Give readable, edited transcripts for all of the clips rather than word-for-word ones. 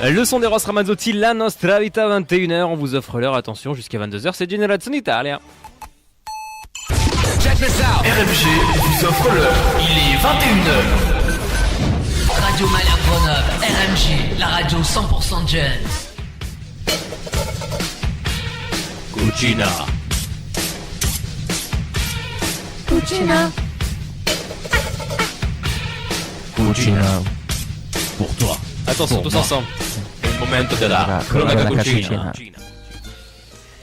Le son des Ross Ramazzotti, La Nostra Vita, 21h. On vous offre l'heure, attention, jusqu'à 22h. C'est Generazione Italia. Check this out. RMG vous offre l'heure. Il est 21h. Radio Malherbe Grenoble, RMG, la radio 100% Gens. Cucina. Cucina. Cucina. Pour toi. Attention, tous ensemble. Momento della cronaca cucina.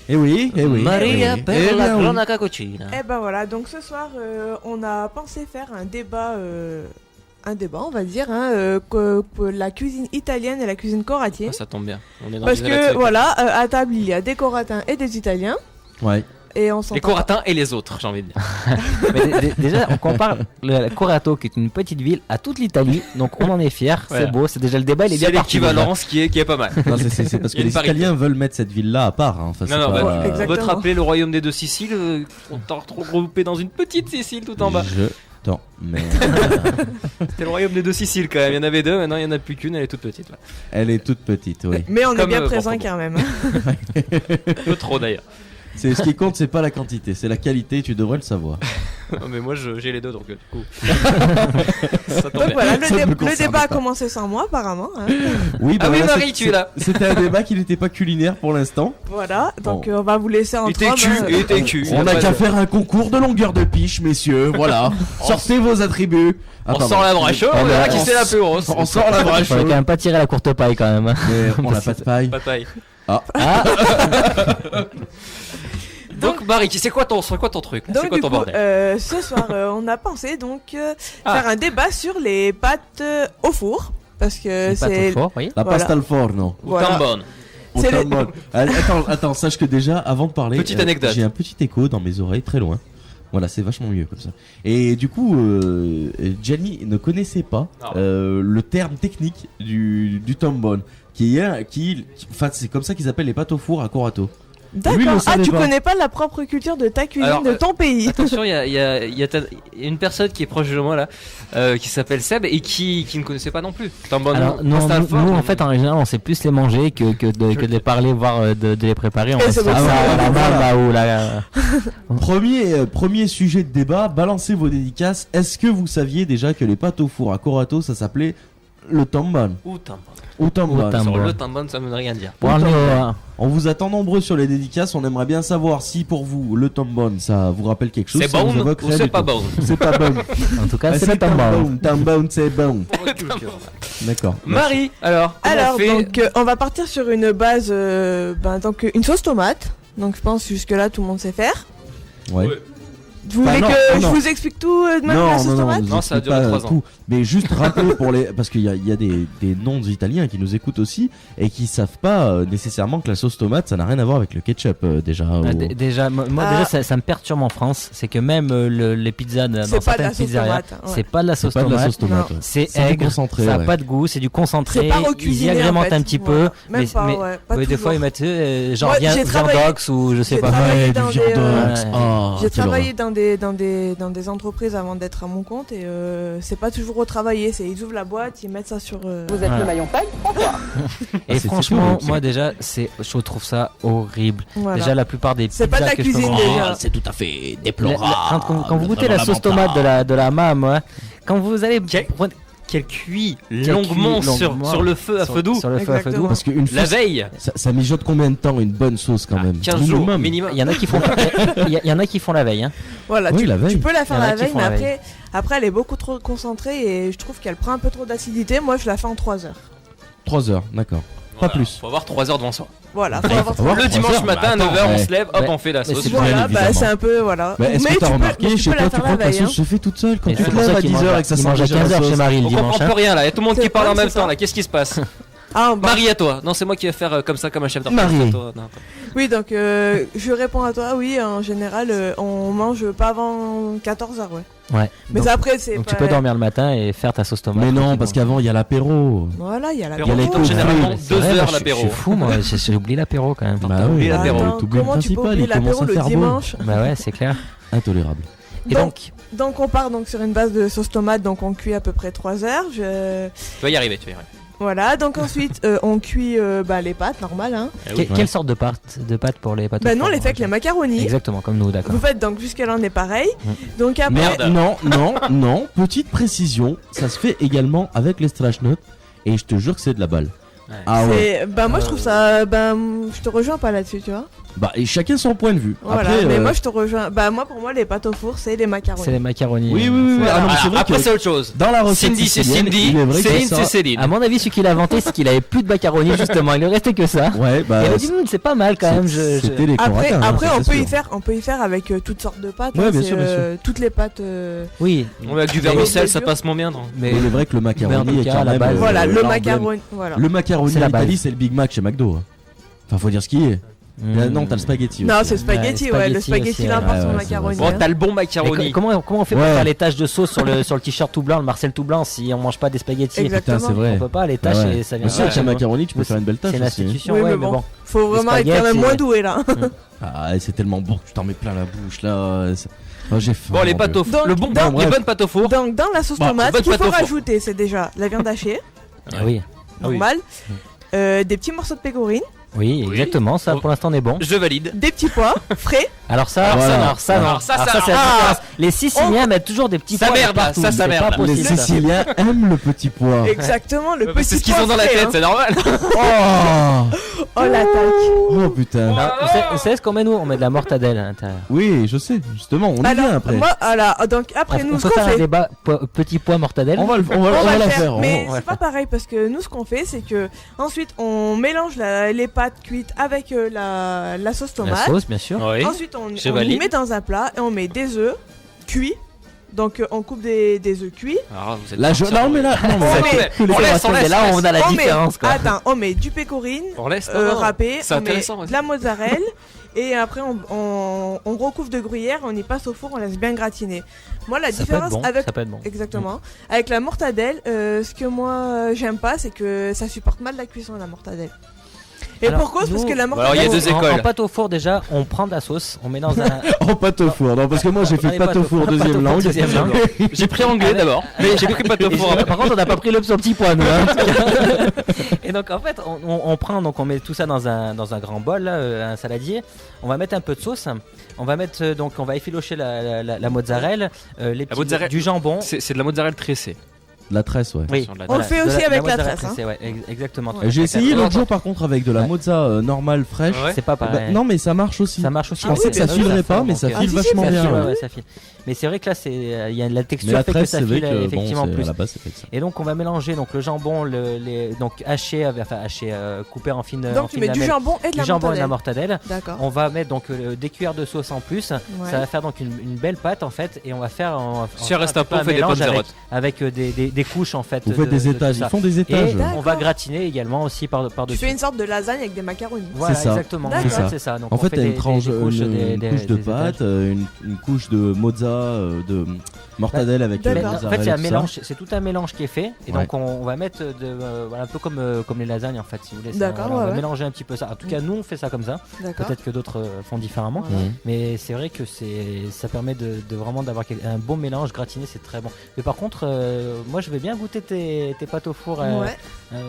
Eh oui. Maria Eh per la bien oui. cronaca cucina. Et ben voilà, donc ce soir, on a pensé faire un débat, on va dire, que la cuisine italienne et la cuisine coratienne. Ah, ça tombe bien. On est dans Parce une que élection. voilà, à table il y a des coratins et des italiens. Ouais. Et on s'entend Les coratins et les autres, j'ai envie de dire. Mais déjà, on compare le Corato, qui est une petite ville, à toute l'Italie. Donc on en est fiers, Voilà. c'est beau, c'est déjà le débat, il est C'est bien parti. l'équivalence qui est pas mal. Non, c'est parce Il y a que une les parité. Italiens veulent mettre cette ville-là à part. Hein. Enfin, c'est Non, pas, bah, exactement. votre rappeler le royaume des deux Siciles, on t'a regroupé dans une petite Sicile tout en bas. Mais C'était le royaume des deux Siciles quand même. Il y en avait deux, maintenant il y en a plus qu'une, elle est toute petite là. elle est toute petite, oui. Mais on est Comme, bien présent Bordeaux. quand même. Un peu trop d'ailleurs. C'est ce qui compte, c'est pas la quantité, c'est la qualité. Tu devrais le savoir. Non, mais moi j'ai les deux donc du coup. Ça tombe Donc bien. voilà, Ça me le concerne débat a pas. commencé sans moi apparemment. Hein. Oui, Ah oui, voilà, Marie, tu es là. C'était un débat qui n'était pas culinaire pour l'instant. Voilà, donc Bon. on va vous laisser Et entre t'es hommes. cul, et t'es cul. On n'a qu'à faire un concours de longueur de piche, messieurs. Voilà. Sortez vos attributs. Ah, On pardon. sort la brache, On voilà a- qui c'est la plus grosse. On sort la brache. Faudrait quand même pas tirer la courte paille quand même. hein. Mais on n'a pas de paille. Pas de paille. Ah, Donc Marie, c'est quoi ton truc là? C'est Donc quoi du ton coup, bordel? ce soir, on a pensé donc Ah. faire un débat sur les pâtes au four. Parce que pas c'est... trop fort, oui. La Voilà. pasta al forno. Ou voilà. tambone. Au C'est les- Tambon. Attends, sache que déjà, avant de parler, Petite anecdote. j'ai un petit écho dans mes oreilles, très loin. Voilà, c'est vachement mieux comme ça. Et du coup, Gianni ne connaissait pas Ah. le terme technique du tambone, enfin, c'est comme ça qu'ils appellent les pâtes au four à Corato. Lui, il le D'accord. Ah, savait tu pas. connais pas la propre culture de ta cuisine, Alors, de ton pays. Attention, il y a une personne qui est proche de moi là, qui s'appelle Seb et qui ne connaissait pas non plus. Tambone. Alors, non, pasta al nous, forno. en fait, en général, on sait plus les manger que de les parler, voire de les préparer. On Et va c'est se faire bon. ça à la Voilà. main, là, ou la... Premier sujet de débat, balancez vos dédicaces. Est-ce que vous saviez déjà que les pâtes au four à Corato, ça s'appelait le tambone Ou tambone. ou tambone. Ou tambone. Sur le tambone, ça ne veut rien dire. Bon, allez, On vous attend nombreux sur les dédicaces. On aimerait bien savoir si pour vous le tambone ça vous rappelle quelque chose. C'est ça vous bon évoque ou rien c'est du pas tout. bon? C'est pas bon. en tout cas, Ah, c'est le tambone. Tambone, c'est bon. D'accord. Marie, alors, comment Alors, on fait donc, on va partir sur une base, donc une sauce tomate. Donc, je pense jusque là tout le monde sait faire. Ouais. Vous Bah voulez non, que je non. vous explique tout de même la sauce tomate Non, ça a explique duré pas 3 ans. tout. Mais juste rappeler pour les, parce qu'il y a des non-italiens qui nous écoutent aussi et qui savent pas nécessairement que la sauce tomate ça n'a rien à voir avec le ketchup déjà. Ah, déjà, moi, Ah. déjà ça me perturbe en France, c'est que même les pizzas dans C'est pas de la certaines sauce pizzerias, tomate. Ouais. c'est pas de la sauce C'est pas de la tomate. sauce tomate. Non. ouais. C'est C'est du aigre, concentré, ça a ouais. pas de goût, c'est du concentré. C'est pas Ils y recuisiné, agrémentent en fait. un petit Voilà. peu, Même pas, ouais, pas des fois toujours. ils mettent genre Moi, viande j'ai travaillé- viandox ou je sais j'ai pas. travaillé Ouais, dans du des, viandox. ouais. Ah, J'ai quelle travaillé dans des entreprises avant d'être à mon compte et c'est pas toujours retravaillé. C'est ils ouvrent la boîte, ils mettent ça sur. Vous êtes le maillon faible. Et c'est franchement, fou, moi déjà, je trouve ça horrible. Voilà. Déjà la plupart des C'est pizzas pas de la que je peux cuisine, manger, déjà. c'est tout à fait quand déplorable. vous goûtez la sauce tomate de la mam, ouais, quand vous allez prendre- Qu'elle cuit Qu'elle longuement cuit sur longuement. le feu à feu doux. sur le feu à feu doux. Exactement. Parce qu'une La fois, veille, ça mijote combien de temps une bonne sauce quand même 15 jours Minimum. minimum. Il y en a qui font, il y en a qui font la veille. Hein. Voilà, Oui, la veille. tu peux la faire Il y en a la qui veille, font mais la veille. après elle est beaucoup trop concentrée et je trouve qu'elle prend un peu trop d'acidité. Moi, je la fais en 3 heures. 3 heures, d'accord. Voilà, Pas plus. Faut avoir 3 heures devant soi. Voilà, faut Ouais, avoir faut avoir Le 3 dimanche heures, matin à bah, 9h, attends, on ouais. se lève, hop, Mais- on fait la mais sauce. c'est bien Voilà, bah, évidemment. c'est un peu voilà. Bah, est-ce Mais que t'as tu peux- remarqué tu chez peux toi, la tu faire crois la que la veille, sauce se fait toute seule quand Et tu c'est te pour lèves ça à qu'ils 10 heures et que ça ils sent mangent à déjà la 15h chez sauce. Marie le On dimanche. comprend hein. plus rien là, et tout le monde qui C'est parle pas en même c'est ça. temps là, qu'est-ce qui se passe? Ah, bah, Marie à toi. Non, c'est moi qui vais faire comme ça comme un chef d'orchestre. Marie. Toi, non. oui, donc je réponds à toi. Oui, en général, on mange pas avant 14h, ouais. Ouais. Mais Donc, après, c'est donc pas... tu peux dormir le matin et faire ta sauce tomate. Mais non, tranquillement. parce qu'avant il y a l'apéro. Voilà, il y a la L'apéro, les c'est cours. généralement C'est 2 vrai, moi, heures je l'apéro. suis fou, moi, j'ai oublié l'apéro quand même. Bah oui, oublié l'apéro. Attends, t'oublies le comment tu peux principal, oublier il commence l'apéro à le faire beau. dimanche? Bah ouais, c'est clair. Intolérable. Et donc, Donc on part donc sur une base de sauce tomate, donc on cuit à peu près 3 heures. Tu vas y arriver, tu vas y arriver. Voilà, donc ensuite on cuit les pâtes normales. Hein. Quelle sorte de pâte pour les pâtes? Bah non, on les fait avec les macaronis. Exactement, comme nous, d'accord. Vous faites donc jusqu'à là on est pareil. Donc après. Merde, non, petite précision, ça se fait également avec les strashnuts et je te jure que c'est de la balle. Ouais. Ah ouais. Bah moi je trouve ça. Je te rejoins pas là-dessus, tu vois. Bah et chacun son point de vue. Voilà, Après, mais moi je te rejoins. Bah moi pour moi les pâtes au four c'est les macaronis. C'est les macaronis. Oui. Voilà. Ah non, mais c'est vrai Après, que c'est autre chose. dans la recette Cindy, c'est sicilienne, Cindy. il est vrai que Céline, ça- c'est Céline. À mon avis, celui qui l'a inventé, c'est qu'il avait plus de macaronis justement. Il ne restait que ça. Ouais, bah Et il a dit c'est pas mal quand même. c'était les Après, Coratins, hein, ça, on c'est peut sûr. y faire avec toutes sortes de pâtes. Ouais, hein, bien c'est, sûr, bien sûr. toutes les pâtes. Oui. On met avec du vermicelle, ça passe moins bien. Non Mais Mais il est vrai que le macaroni est Merde, quand à la même base. Voilà, le l'emblème. macaroni. Voilà. Le macaroni C'est la en Italie, base. c'est le Big Mac chez McDo. hein. Enfin, faut dire ce qu'il est. Non, t'as le spaghetti. Non, aussi. c'est spaghetti, Ouais, le spaghetti aussi, l'importe ouais, sur le ouais, c'est macaroni. vrai, Bon, t'as le bon macaroni. Mais comment on fait Ouais. pour faire les taches de sauce sur le t-shirt tout blanc, le Marcel tout blanc, si on mange pas des spaghettis? Exactement. Putain, c'est vrai. On peut pas, les taches, Ouais. et ça vient Mais c'est vrai pas. qu'un macaroni, tu peux faire une belle tâche C'est une aussi. institution, Oui, ouais, mais mais bon. bon. Faut vraiment être quand spaghettis, même moins ouais. doué là. Ah, c'est tellement bon que tu t'en mets plein la bouche là. Oh, j'ai faim. Bon, les mon pâtes Dieu. au four. Donc, Les bref. bonnes pâtes au four. Donc dans la sauce Bon, tomate, bonne ce qu'il pâte faut au four. rajouter, c'est déjà la viande hachée, Ah oui. normal, des petits morceaux de pécorine, Oui, exactement, ça pour l'instant on est bon. Je valide. des petits pois frais. Alors ça, Alors ça, alors ça, non. alors ça, Alors ça, c'est la ah. différence. Les Siciliens mettent toujours des petits Ça pois merde, là, partout, ça c'est merde, pas là. Les possible, ça. Siciliens aiment le petit pois. Exactement, le Bah, petit C'est ce qu'ils pois ont dans la frais, tête, hein. c'est normal. Oh, Oh l'attaque. oh putain. Non, vous savez ce qu'on met nous? On met de la mortadelle à l'intérieur. Oui, je sais. Justement, on y vient après. moi, donc après nous On ce peut qu'on faire un fait. débat petit pois mortadelle. On va On va la le faire. mais on va c'est pas pareil parce que nous ce qu'on fait c'est que ensuite on mélange les pâtes cuites avec la sauce La tomate. sauce, bien sûr. Oui. Ensuite on Je y valide. met dans un plat et on met des œufs cuits. Donc on coupe des œufs cuits. Alors, vous êtes Là, parti, non, mais là, non, mais On là, met- tous les on laisse, fois, on Mais laisse. là, on a la on différence quoi. Attends, on met du pécorine On laisse. non, non. râpé, C'est on met intéressant, de vas-y. la mozzarella et après on recouvre de gruyère, on y passe au four, on laisse bien gratiner. Moi la Ça peut être différence bon. avec Ça peut être bon. exactement avec la mortadelle, ce que moi j'aime pas c'est que ça supporte mal la cuisson la mortadelle. Et Alors, pour cause parce nous- que la alors, mortadelle il y a deux écoles. En pâte au four déjà, on prend de la sauce, on met dans un. En pâte au four. Non, parce que moi, j'ai fait Allez, pâte au four pâte au deuxième four, langue. deuxième langue. J'ai pris anglais d'abord, mais j'ai pris pâte au Et four. par contre, on n'a pas pris l'option petit pois, nous. Hein, en tout cas. Et donc, en fait, on prend, donc on met tout ça dans un grand bol, là, un saladier. On va mettre un peu de sauce. On va mettre, donc, on va effilocher la mozzarella, les petits, mozzarella- du jambon. C'est de la mozzarella tressée. La tresse, ouais. Oui. Sur de la- On le fait aussi de avec la mozzarella tresse, hein. tressée, ouais, exactement. Ouais. J'ai essayé l'autre jour Attends, par contre avec de la Ouais. mozza normale fraîche. Ouais. C'est pas Bah, pareil. non mais ça marche aussi. Ça marche aussi. Je pensais que ça filerait pas, mais ça donc, file si, si, vachement ça bien. file, ouais. ouais, ouais, ça file. Mais c'est vrai que là, il y a la Mais texture la fait que tresse, ça c'est vrai file que bon, effectivement c'est- plus. à la base c'est fait que ça. Et donc on va mélanger donc le jambon, donc haché, coupé en fines. en donc tu fines mets du lamelles, jambon et de du la jambon et de la mortadelle. mortadelle. D'accord. On va mettre donc des cuillères de sauce en plus. Ouais. Ça va faire donc une belle pâte en fait, et on va faire. Si elle reste un peu, on fait des mélange panzerottes. avec des couches en fait. Vous faites des de étages, tout ça. ils font des Et étages. D'accord. on va gratiner également aussi par Tu dessus. fais une sorte de lasagne avec des macaronis. Voilà, C'est ça. exactement. D'accord. En fait, c'est ça. Donc En on fait, fait t'as une des tranche, couches, une couche de des pâte, étages. une couche de mozza, de mortadelle avec D'accord. la Mais en mozzarella. fait, il y a un tout ça. mélange, c'est tout un mélange qui est fait, et Ouais. donc on va mettre voilà, un peu comme les lasagnes en fait, si vous voulez. D'accord, Voilà, on ouais, va ouais. mélanger un petit peu ça. En tout cas, nous on fait ça comme ça. D'accord. Peut-être que d'autres font différemment, Mhm. mais c'est vrai que ça permet de vraiment d'avoir un bon mélange gratiné, c'est très bon. Mais par contre, moi je vais bien goûter tes pâtes au four Ouais.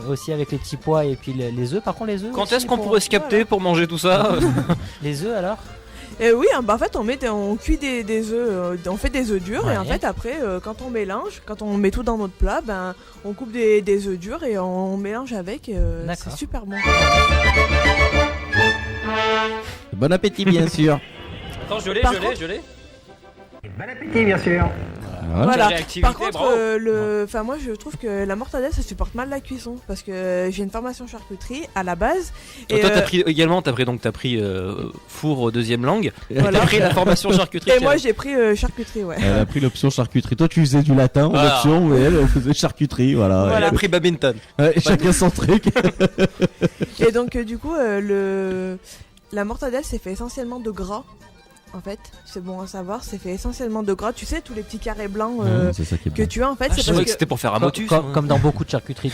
aussi avec les petits pois et puis les œufs. Par contre, les œufs. Quand aussi, est-ce qu'on pour- pourrait se capter pour manger tout ça? Les œufs alors? Oui, bah en fait on cuit des œufs, on fait des œufs durs et en Ouais. fait après quand on mélange, quand on met tout dans notre plat, ben on coupe des œufs durs et on mélange avec. C'est D'accord. super bon. Bon appétit bien sûr. Attends, je Par l'ai. Voilà. Réactivité, Par contre, bravo. enfin moi je trouve que la mortadelle ça supporte mal la cuisson parce que j'ai une formation charcuterie à la base. Toi, Et, t'as pris également, t'as pris four deuxième langue. Voilà. T'as pris la formation charcuterie. et moi j'ai pris charcuterie, ouais. Elle a pris l'option charcuterie. Toi, tu faisais du latin en Voilà. option, et elle faisait charcuterie. Voilà. Elle a pris badminton. Ouais, chacun son truc. Et donc du coup la mortadelle c'est fait essentiellement de gras. En fait, c'est bon à savoir, c'est fait essentiellement de gras. Tu sais tous les petits carrés blancs C'est ça qui est que bon. tu as en fait, Ah, je c'est savais parce que que c'était pour faire un motus. Comme dans beaucoup de charcuteries.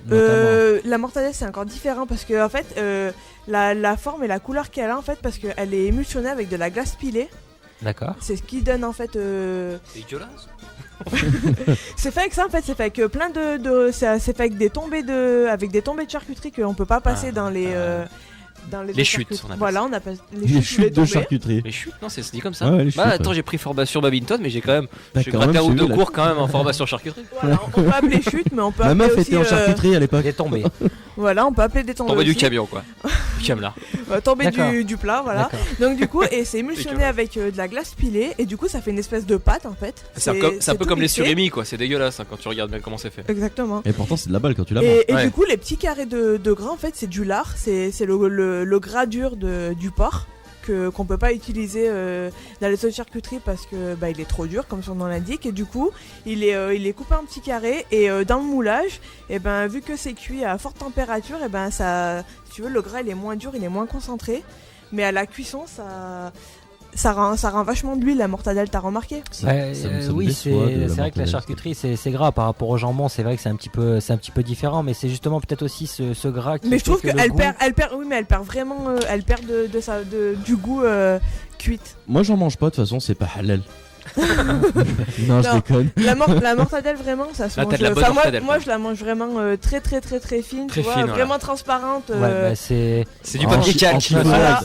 notamment. la mortadelle c'est encore différent parce que en fait la forme et la couleur qu'elle a en fait parce qu'elle est émulsionnée avec de la glace pilée. D'accord. C'est ce qui donne en fait C'est dégueulasse. C'est fait avec ça en fait, c'est fait avec plein c'est fait avec des tombées de charcuterie qu'on peut pas passer dans les Les chutes, charcuteries. on appelle Voilà, on appelle Les chutes de tombées. charcuterie. Les chutes, non, c'est dit comme ça. Ouais, les chutes, Attends, ouais. j'ai pris formation badminton, mais j'ai T'as gratté quand même un ou suivi deux la- cours quand même en formation charcuterie. Voilà, on peut appeler chute, mais on peut Ma appeler meuf aussi était en charcuterie à l'époque. Il est tombé. voilà, on peut appeler des tombées. Tombé du aussi. camion, quoi. Du camelard. Tombée D'accord. du plat, voilà. D'accord. Donc du coup, et c'est Et émulsionné que- avec de la glace pilée, et du coup, ça fait une espèce de pâte en fait. C'est un peu tout comme les mixé. surimi, quoi. C'est dégueulasse hein, quand tu regardes bien comment c'est fait. Exactement. Et pourtant, c'est de la balle quand tu la manges. Et Ouais. du coup, les petits carrés de gras, en fait, c'est du lard, c'est le gras dur du porc qu'on peut pas utiliser dans les autres charcuteries parce que il est trop dur, comme son nom l'indique. Et du coup, il est coupé en petits carrés et dans le moulage, et vu que c'est cuit à forte température, et ça, si tu veux, le gras il est moins dur, il est moins concentré. Mais à la cuisson, ça rend vachement de l'huile la mortadelle, t'as remarqué? Ouais, Ça me oui, déçoit de c'est la vrai que la mortadelle. charcuterie c'est gras par rapport au jambon, c'est vrai que c'est un petit peu différent, mais c'est justement peut-être aussi ce gras qui Mais je fait trouve que le qu'elle goût- perd, oui, mais elle perd vraiment, elle perd du goût cuite. Moi, j'en mange pas, de toute façon, c'est pas halal. Non, je Non. déconne. La mortadelle vraiment, ça se Ah, mange. t'as de la bonne Enfin, mortadelle, moi quoi. je la mange vraiment très fine, Très tu vois, fine, vraiment voilà. transparente. Ouais, bah, c'est C'est du papier En calque. chinoise. Voilà.